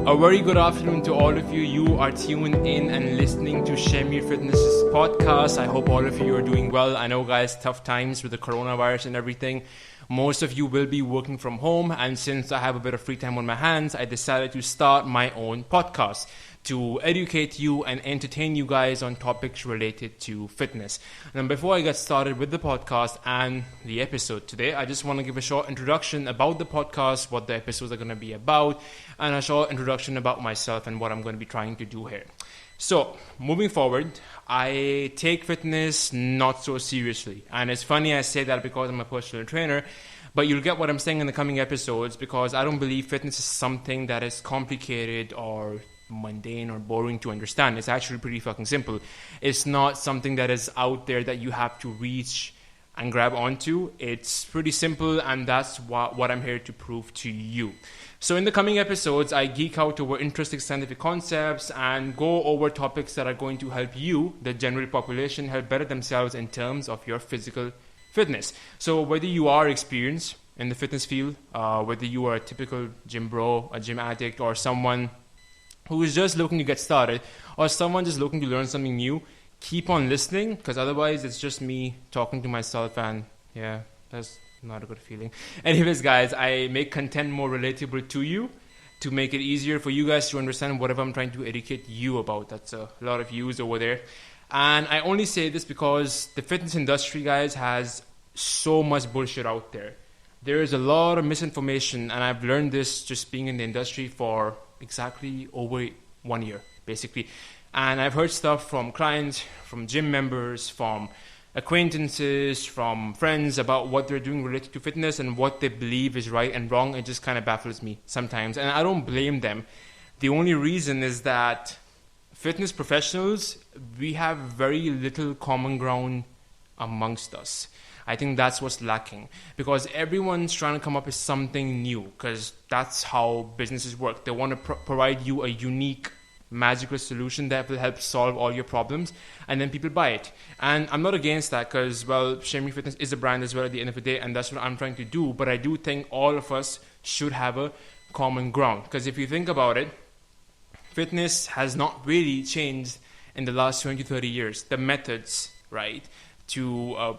A very good afternoon to all of you. You are tuned in and listening to Shamir Fitness's podcast. I hope all of you are doing well. I know, guys, tough times with the coronavirus and everything. Most of you will be working from home, and since I have a bit of free time on my hands, I decided to start my own podcast to educate you and entertain you guys on topics related to fitness. And before I get started with the podcast and the episode today, I just want to give a short introduction about the podcast, what the episodes are going to be about, and a short introduction about myself and what I'm going to be trying to do here. So, moving forward, I take fitness not so seriously. And it's funny I say that because I'm a personal trainer, but you'll get what I'm saying in the coming episodes, because I don't believe fitness is something that is complicated or mundane or boring to understand. It's actually pretty fucking simple. It's not something that is out there that you have to reach and grab onto. It's pretty simple, and that's what I'm here to prove to you. So in the coming episodes, I geek out over interesting scientific concepts and go over topics that are going to help you, the general population, help better themselves in terms of your physical fitness. So whether you are experienced in the fitness field, whether you are a typical gym bro, a gym addict, or someone who is just looking to get started, or someone just looking to learn something new, keep on listening, because otherwise it's just me talking to myself, and yeah, that's not a good feeling. Anyways, guys, I make content more relatable to you to make it easier for you guys to understand whatever I'm trying to educate you about. That's a lot of views over there. And I only say this because the fitness industry, guys, has so much bullshit out there. There is a lot of misinformation, and I've learned this just being in the industry for exactly over 1 year, basically. And I've heard stuff from clients, from gym members, from acquaintances, from friends about what they're doing related to fitness and what they believe is right and wrong. It just kind of baffles me sometimes, and I don't blame them. The only reason is that fitness professionals, we have very little common ground amongst us. I think that's what's lacking, because everyone's trying to come up with something new, because that's how businesses work. They want to provide you a unique, magical solution that will help solve all your problems, and then people buy it. And I'm not against that, because, well, Shamir Fitness is a brand as well at the end of the day, and that's what I'm trying to do. But I do think all of us should have a common ground, because if you think about it, fitness has not really changed in the last 20 to 30 years. The methods, right, to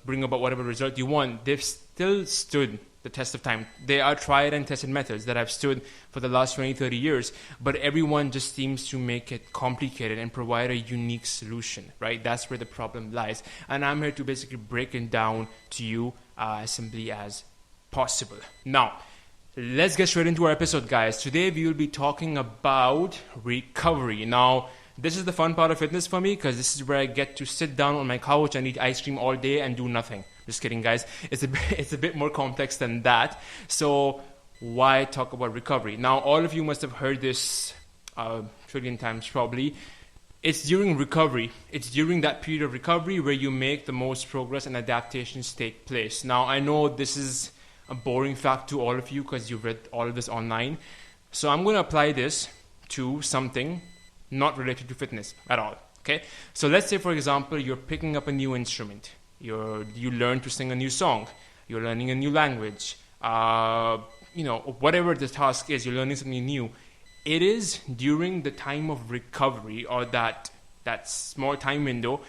bring about whatever result you want, they've still stood the test of time. They are tried and tested methods that have stood for the last 20, 30 years, but everyone just seems to make it complicated and provide a unique solution, right? That's where the problem lies. And I'm here to basically break it down to you as simply as possible. Now, let's get straight into our episode, guys. Today we will be talking about recovery. Now, this is the fun part of fitness for me, because this is where I get to sit down on my couch and eat ice cream all day and do nothing. Just kidding, guys. It's a bit more complex than that. So why talk about recovery? Now, all of you must have heard this trillion times probably. It's during recovery. It's during that period of recovery where you make the most progress and adaptations take place. Now, I know this is a boring fact to all of you because you've read all of this online. So I'm going to apply this to something not related to fitness at all, okay? So let's say, for example, you're picking up a new instrument. You learn to sing a new song. You're learning a new language. Whatever the task is, you're learning something new. It is during the time of recovery, or that small time window,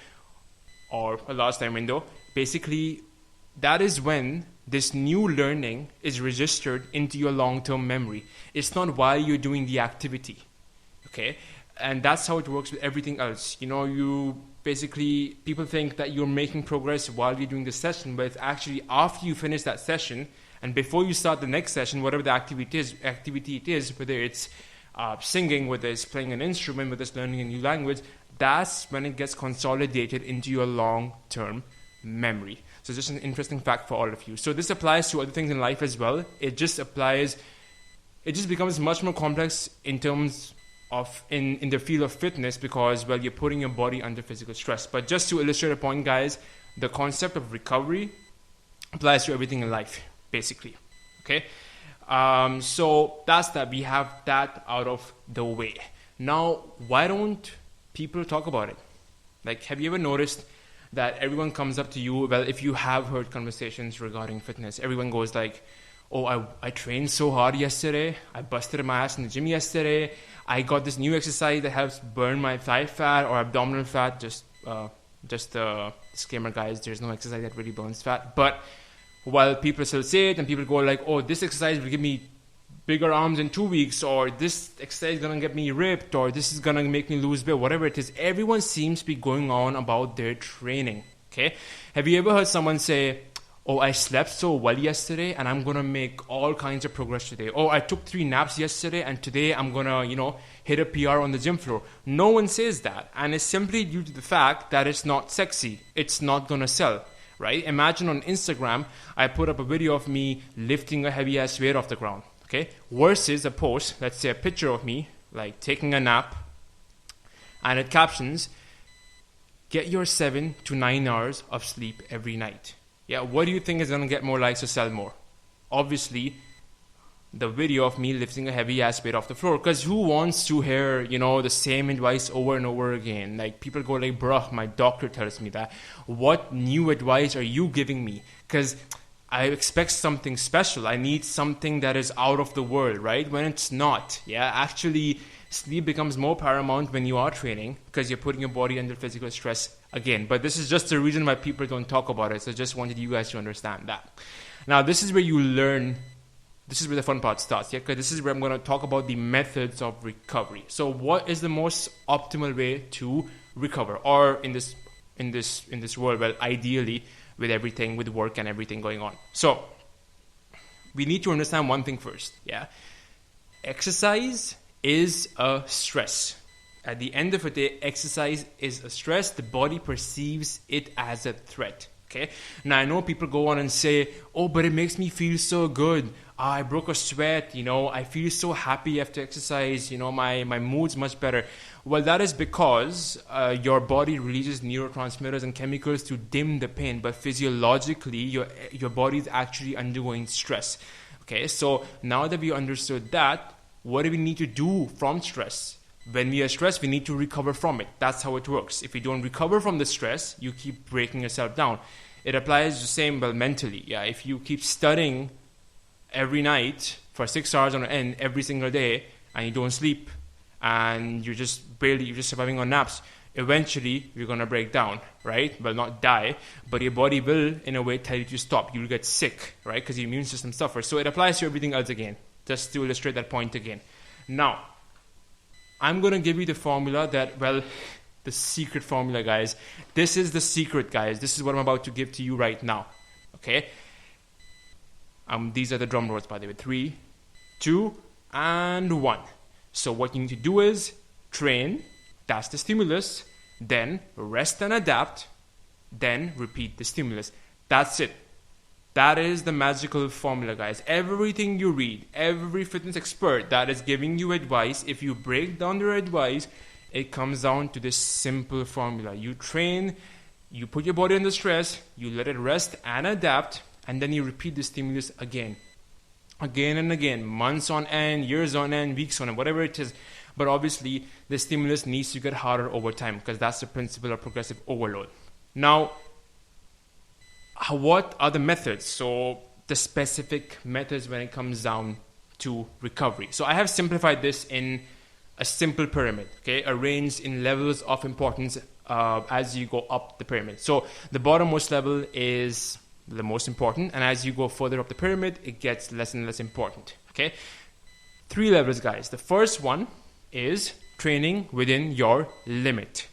or a large time window, basically, that is when this new learning is registered into your long-term memory. It's not while you're doing the activity, okay? And that's how it works with everything else. People think that you're making progress while you're doing the session, but it's actually after you finish that session and before you start the next session, whatever the activity it is, whether it's singing, whether it's playing an instrument, whether it's learning a new language, that's when it gets consolidated into your long-term memory. So just an interesting fact for all of you. So this applies to other things in life as well. It just becomes much more complex in terms of in the field of fitness, because, well, you're putting your body under physical stress. But just to illustrate a point, guys, the concept of recovery applies to everything in life, basically. Okay? So that's that. We have that out of the way. Now, why don't people talk about it? Like, have you ever noticed that everyone comes up to you? Well, if you have heard conversations regarding fitness, everyone goes like, oh, I trained so hard yesterday. I busted my ass in the gym yesterday. I got this new exercise that helps burn my thigh fat or abdominal fat. Just disclaimer, guys, there's no exercise that really burns fat. But while people still say it and people go like, oh, this exercise will give me bigger arms in 2 weeks, or this exercise is going to get me ripped, or this is going to make me lose weight, whatever it is, everyone seems to be going on about their training. Okay, have you ever heard someone say, oh, I slept so well yesterday and I'm going to make all kinds of progress today. Oh, I took 3 naps yesterday and today I'm going to, hit a PR on the gym floor. No one says that. And it's simply due to the fact that it's not sexy. It's not going to sell, right? Imagine on Instagram, I put up a video of me lifting a heavy ass weight off the ground, okay? Versus a post, let's say a picture of me, like taking a nap, and it captions, get your 7 to 9 hours of sleep every night. Yeah, what do you think is going to get more likes or sell more? Obviously, the video of me lifting a heavy ass weight off the floor. Because who wants to hear, the same advice over and over again? Like, people go like, bruh, my doctor tells me that. What new advice are you giving me? Because I expect something special. I need something that is out of the world, right? When it's not. Yeah, actually, sleep becomes more paramount when you are training because you're putting your body under physical stress again. But this is just the reason why people don't talk about it. So I just wanted you guys to understand that. Now, this is where you learn. This is where the fun part starts. Yeah, because this is where I'm going to talk about the methods of recovery. So what is the most optimal way to recover? Or in this world, well, ideally, with everything, with work and everything going on. So we need to understand one thing first. Yeah, exercise is a stress. At the end of the day, exercise is a stress. The body perceives it as a threat. Okay. Now I know people go on and say, oh, but it makes me feel so good. I broke a sweat, I feel so happy after exercise, my mood's much better. Well, that is because your body releases neurotransmitters and chemicals to dim the pain, but physiologically your body is actually undergoing stress. Okay, so now that we understood that, what do we need to do from stress? When we are stressed, we need to recover from it. That's how it works. If you don't recover from the stress, you keep breaking yourself down. It applies the same, well, mentally. Yeah, if you keep studying every night for 6 hours on end every single day and you don't sleep and you're just surviving on naps, eventually you're going to break down, right? Well, not die, but your body will in a way tell you to stop. You'll get sick, right? Because your immune system suffers. So it applies to everything else again, just to illustrate that point again. Now, I'm going to give you the formula that, well, the secret formula, guys. This is the secret, guys. This is what I'm about to give to you right now, okay? These are the drum rolls, by the way. 3, 2, and 1. So what you need to do is train. That's the stimulus. Then rest and adapt. Then repeat the stimulus. That's it. That is the magical formula, guys. Everything you read, every fitness expert that is giving you advice, if you break down their advice, it comes down to this simple formula. You train, you put your body under stress, you let it rest and adapt, and then you repeat the stimulus again and again, months on end, years on end, weeks on end, whatever it is. But obviously, the stimulus needs to get harder over time because that's the principle of progressive overload. Now, what are the methods? So the specific methods when it comes down to recovery. So I have simplified this in a simple pyramid, okay, arranged in levels of importance as you go up the pyramid. So the bottommost level is the most important, and as you go further up the pyramid, it gets less and less important, okay? 3 levels, guys. The first one is training within your limit.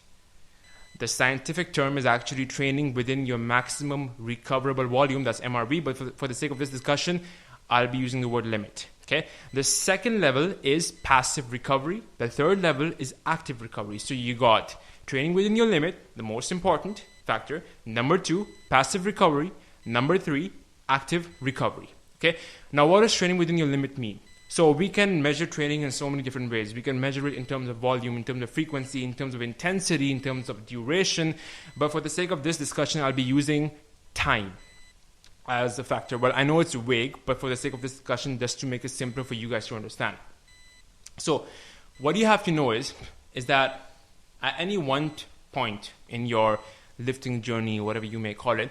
The scientific term is actually training within your maximum recoverable volume, that's MRV, but for the sake of this discussion, I'll be using the word limit. Okay. The second level is passive recovery. The third level is active recovery. So you got training within your limit, the most important factor. Number 2, passive recovery. Number 3, active recovery. Okay. Now, what does training within your limit mean? So we can measure training in so many different ways. We can measure it in terms of volume, in terms of frequency, in terms of intensity, in terms of duration. But for the sake of this discussion, I'll be using time as a factor. Well, I know it's vague, but for the sake of this discussion, just to make it simpler for you guys to understand. So what you have to know is that at any one point in your lifting journey, whatever you may call it,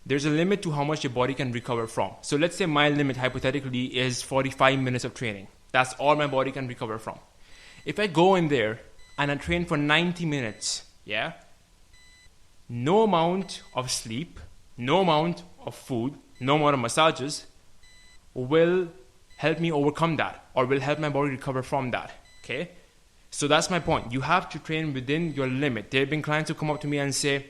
there's a limit to how much your body can recover from. So let's say my limit hypothetically is 45 minutes of training. That's all my body can recover from. If I go in there and I train for 90 minutes, yeah, no amount of sleep, no amount of food, no amount of massages will help me overcome that, or will help my body recover from that. Okay? So that's my point. You have to train within your limit. There have been clients who come up to me and say,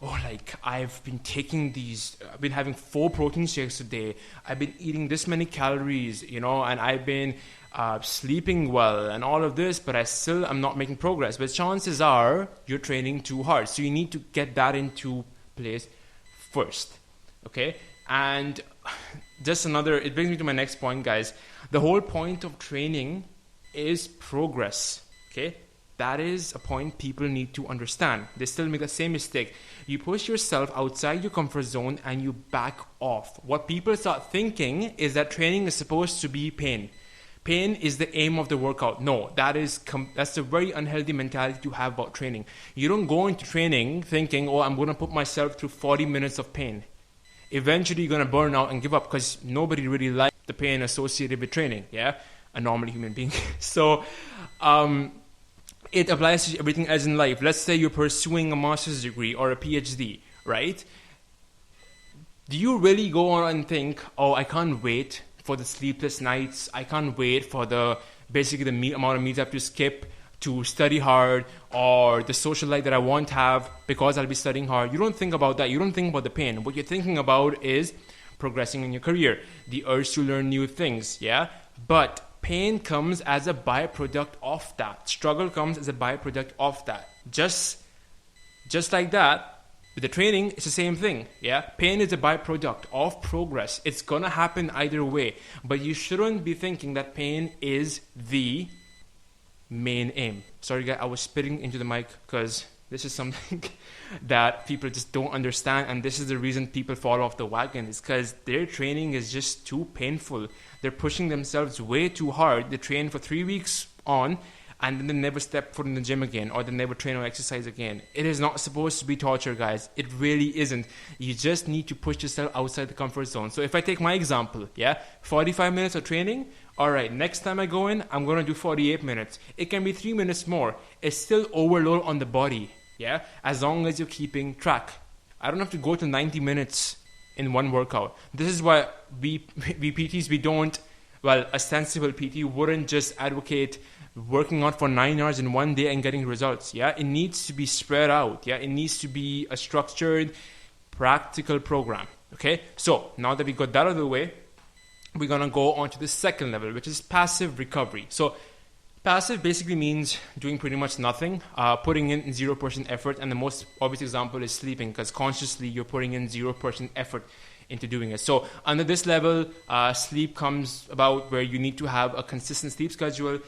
oh, like I've been having 4 protein shakes a day. I've been eating this many calories, and I've been sleeping well and all of this, but I'm not making progress. But chances are you're training too hard. So you need to get that into place first. Okay? And it brings me to my next point, guys. The whole point of training is progress. Okay? That is a point people need to understand. They still make the same mistake. You push yourself outside your comfort zone and you back off. What people start thinking is that training is supposed to be pain. Pain is the aim of the workout. No, that's a very unhealthy mentality to have about training. You don't go into training thinking, oh, I'm going to put myself through 40 minutes of pain. Eventually, you're going to burn out and give up because nobody really likes the pain associated with training. Yeah, a normal human being. So, it applies to everything else in life. Let's say you're pursuing a master's degree or a PhD, right? Do you really go on and think, oh, I can't wait for the sleepless nights. I can't wait for amount of meals I have to skip to study hard, or the social life that I won't have because I'll be studying hard. You don't think about that. You don't think about the pain. What you're thinking about is progressing in your career, the urge to learn new things, yeah? But pain comes as a byproduct of that. Struggle comes as a byproduct of that. Just like that, with the training, it's the same thing. Yeah, pain is a byproduct of progress. It's gonna happen either way, but you shouldn't be thinking that pain is the main aim. Sorry, guys, I was spitting into the mic because this is something that people just don't understand, and this is the reason people fall off the wagon. Is because their training is just too painful. They're pushing themselves way too hard. They train for 3 weeks on, and then they never step foot in the gym again, or they never train or exercise again. It is not supposed to be torture, guys. It really isn't. You just need to push yourself outside the comfort zone. So if I take my example, 45 minutes of training, all right, next time I go in, I'm going to do 48 minutes. It can be 3 minutes more. It's still overload on the body, as long as you're keeping track. I don't have to go to 90 minutes in one workout. This is why we PTs, a sensible PT wouldn't just advocate working out for 9 hours in one day and getting results. It needs to be spread out. It needs to be a structured, practical program. Okay, so now that we got that out of the way, we're gonna go on to the second level, which is passive recovery. So passive basically means doing pretty much nothing, putting in 0% effort, and the most obvious example is sleeping, because consciously you're putting in 0% effort into doing it. So under this level, sleep comes about where you need to have a consistent sleep schedule.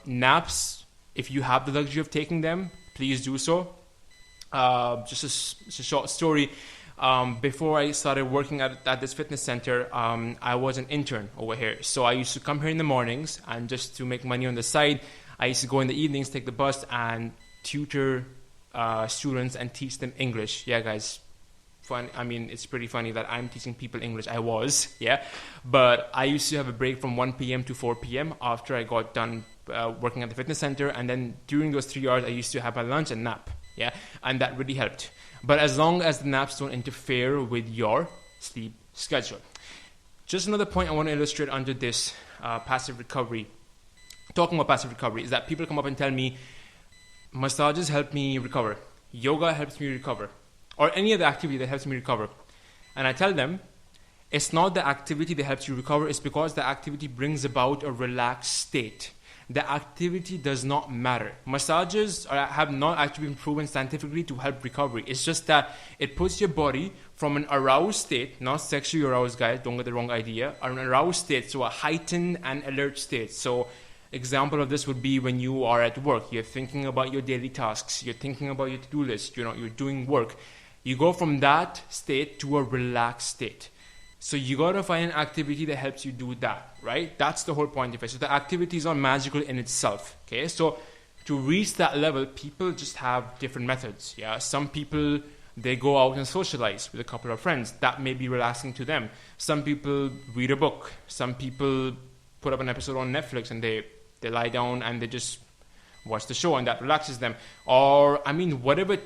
Naps, if you have the luxury of taking them, please do so. Just a short story. Before I started working at this fitness center, I was an intern over here. So I used to come here in the mornings, and just to make money on the side, I used to go in the evenings, take the bus, and tutor students and teach them English. Yeah, guys. It's pretty funny that I'm teaching people English. I was, but I used to have a break from 1 p.m. to 4 p.m. after I got done working at the fitness center, and then during those 3 hours, I used to have my lunch and nap, and that really helped. But as long as the naps don't interfere with your sleep schedule. Just another point I want to illustrate under this passive recovery. Talking about passive recovery is that people come up and tell me, massages help me recover, yoga helps me recover, or any other activity that helps me recover. And I tell them, it's not the activity that helps you recover, it's because the activity brings about a relaxed state. The activity does not matter. Massages have not actually been proven scientifically to help recovery. It's just that it puts your body from an aroused state, not sexually aroused, guys, don't get the wrong idea, or an aroused state, so a heightened and alert state. So example of this would be when you are at work, you're thinking about your daily tasks, you're thinking about your to-do list, you're doing work. You go from that state to a relaxed state. So you got to find an activity that helps you do that, right? That's the whole point of it. So the activity is not magical in itself, okay? So to reach that level, people just have different methods, Some people, They go out and socialize with a couple of friends. That may be relaxing to them. Some people read a book. Some people put up an episode on Netflix and they lie down and they just watch the show, and that relaxes them. Or, I mean, whatever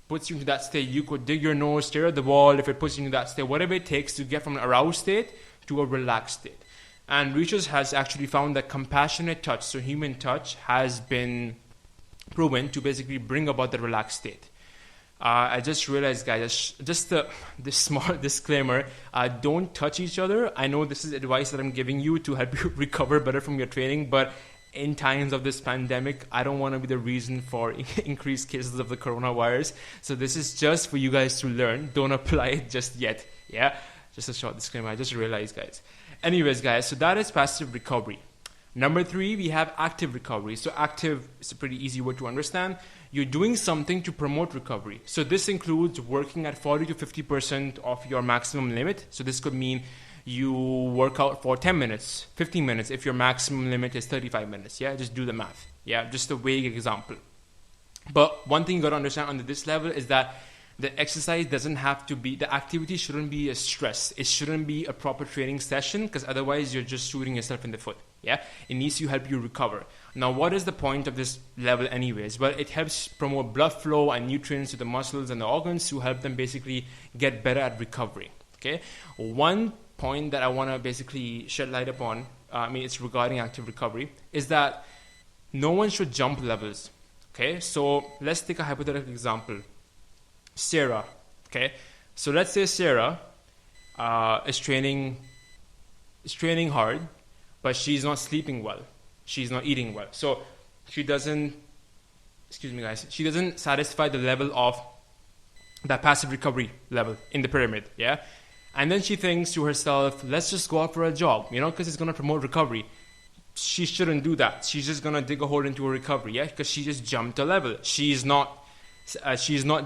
puts you into that state. You could dig your nose, stare at the wall if it puts you into that state. Whatever it takes to get from an aroused state to a relaxed state. And research has actually found that compassionate touch, so human touch, has been proven to basically bring about the relaxed state. I just realized, guys, just this small disclaimer, don't touch each other. I know this is advice that I'm giving you to help you recover better from your training, but in times of this pandemic, I don't want to be the reason for increased cases of the coronavirus. So this is just for you guys to learn. Don't apply it just yet. Yeah, just a short disclaimer. I just realized, guys. Anyways, guys, so that is passive recovery. Number 3, we have active recovery. So active is a pretty easy word to understand. You're doing something to promote recovery. So this includes working at 40 to 50% of your maximum limit. So this could mean you work out for 10 minutes, 15 minutes if your maximum limit is 35 minutes. Yeah, just do the math. Yeah, just a vague example. But one thing you got to understand under this level is that the exercise doesn't have to be, the activity shouldn't be a stress. It shouldn't be a proper training session, because otherwise you're just shooting yourself in the foot. Yeah, it needs to help you recover. Now, what is the point of this level anyways? Well, it helps promote blood flow and nutrients to the muscles and the organs to help them basically get better at recovery. Okay, one point that I want to basically shed light upon, it's regarding active recovery, is that no one should jump levels. Okay, so let's take a hypothetical example. Sarah, okay, so let's say Sarah is training hard, but she's not sleeping well, she's not eating well, so she doesn't satisfy the level of that passive recovery level in the pyramid, yeah, and then she thinks to herself, let's just go out for a jog, because it's going to promote recovery. She shouldn't do that. She's just going to dig a hole into her recovery, yeah, because she just jumped a level. She's not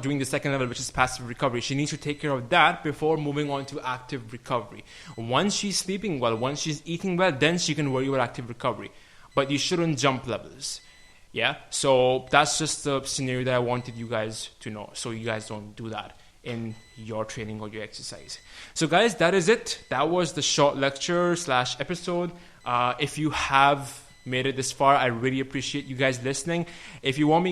doing the second level, which is passive recovery. She needs to take care of that before moving on to active recovery. Once she's sleeping well, once she's eating well, then she can worry about active recovery. But you shouldn't jump levels. Yeah? So that's just the scenario that I wanted you guys to know, so you guys don't do that in your training or your exercise. So guys, that is it. That was the short lecture / episode. If you have made it this far, I really appreciate you guys listening. If you want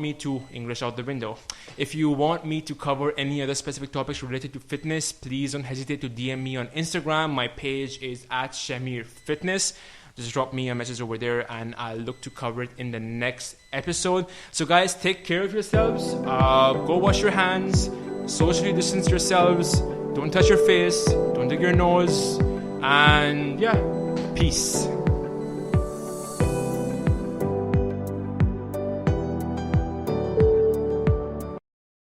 me to English out the window, if you want me to cover any other specific topics related to fitness, please don't hesitate to DM me on Instagram. My page is @ShamirFitness. Just drop me a message over there and I'll look to cover it in the next episode. So guys, take care of yourselves. Go wash your hands, socially distance yourselves, don't touch your face, don't dig your nose, and yeah, peace.